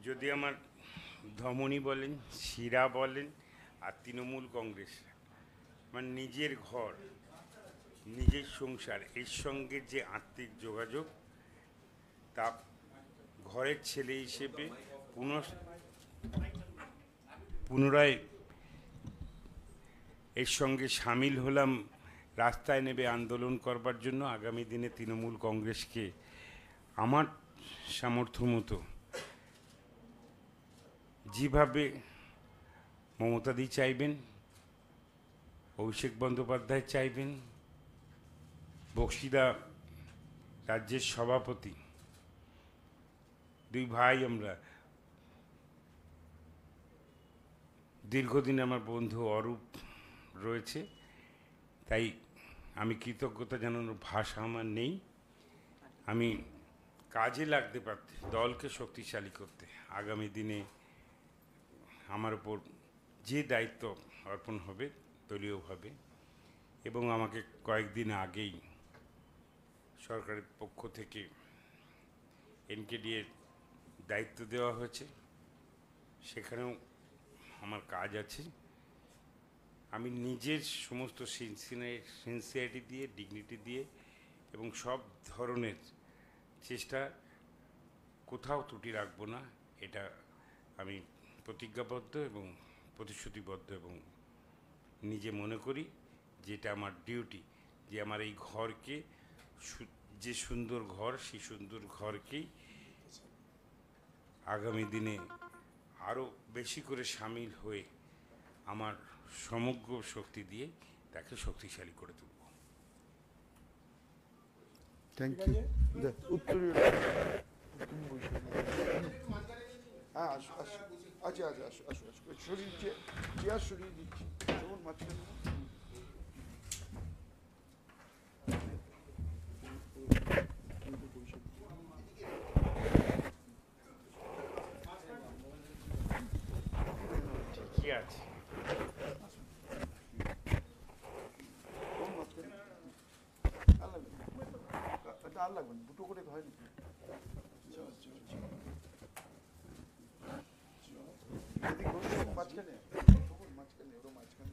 যদি আমার ধমনী বলেন, শিরা বলেন, আর তৃণমূল কংগ্রেস, আমার নিজের ঘর, নিজের সংসার, এর সঙ্গে যে আত্মিক যোগাযোগ, তা ঘরের ছেলে হিসেবে পুনরায় এর সঙ্গে সামিল হলাম রাস্তায় নেমে আন্দোলন করবার জন্য। আগামী দিনে তৃণমূল কংগ্রেসকে আমার সামর্থ্য মতো যেভাবে মমতাদি চাইবেন, অভিষেক বন্দ্যোপাধ্যায় চাইবেন, বক্সিদা রাজ্যের সভাপতি, দুই ভাই আমরা, দীর্ঘদিন আমার বন্ধু অরূপ রয়েছে, তাই আমি কৃতজ্ঞতা জানানোর ভাষা আমার নেই। আমি কাজে লাগতে পারতে, দলকে শক্তিশালী করতে আগামী দিনে আমার উপর যে দায়িত্ব অর্পণ হবে দলীয়ভাবে, এবং আমাকে কয়েকদিন আগেই সরকারের পক্ষ থেকে এনকেডিএর দায়িত্ব দেওয়া হয়েছে, সেখানেও আমার কাজ আছে। আমি নিজের সমস্ত সিনসিয়ারিটি দিয়ে, ডিগনিটি দিয়ে এবং সব ধরনের চেষ্টা, কোথাও ত্রুটি রাখবো না, এটা আমি প্রতিজ্ঞাবদ্ধ এবং প্রতিশ্রুতিবদ্ধ, এবং নিজে মনে করি যেটা আমার ডিউটি, যে আমার এই ঘরকে, যে সুন্দর ঘর, সেই সুন্দর ঘরকেই আগামী দিনে আরও বেশি করে সামিল হয়ে আমার সমগ্র শক্তি দিয়ে তাকে শক্তিশালী করে তুলব। Thank you. উত্তরীয় হ্যাঁ, আসো আসো, আচ্ছা আচ্ছা, আসো আসো আসো, সরিয়ে চেয়ার সরিয়ে দিচ্ছি, তখন মাঝখানে ঠিকই আছে। আর লাগবে না, দুটো করে হয় নাকি? এদিক বসে মাঝখানে, মাঝখানে ওরা মাঝখানে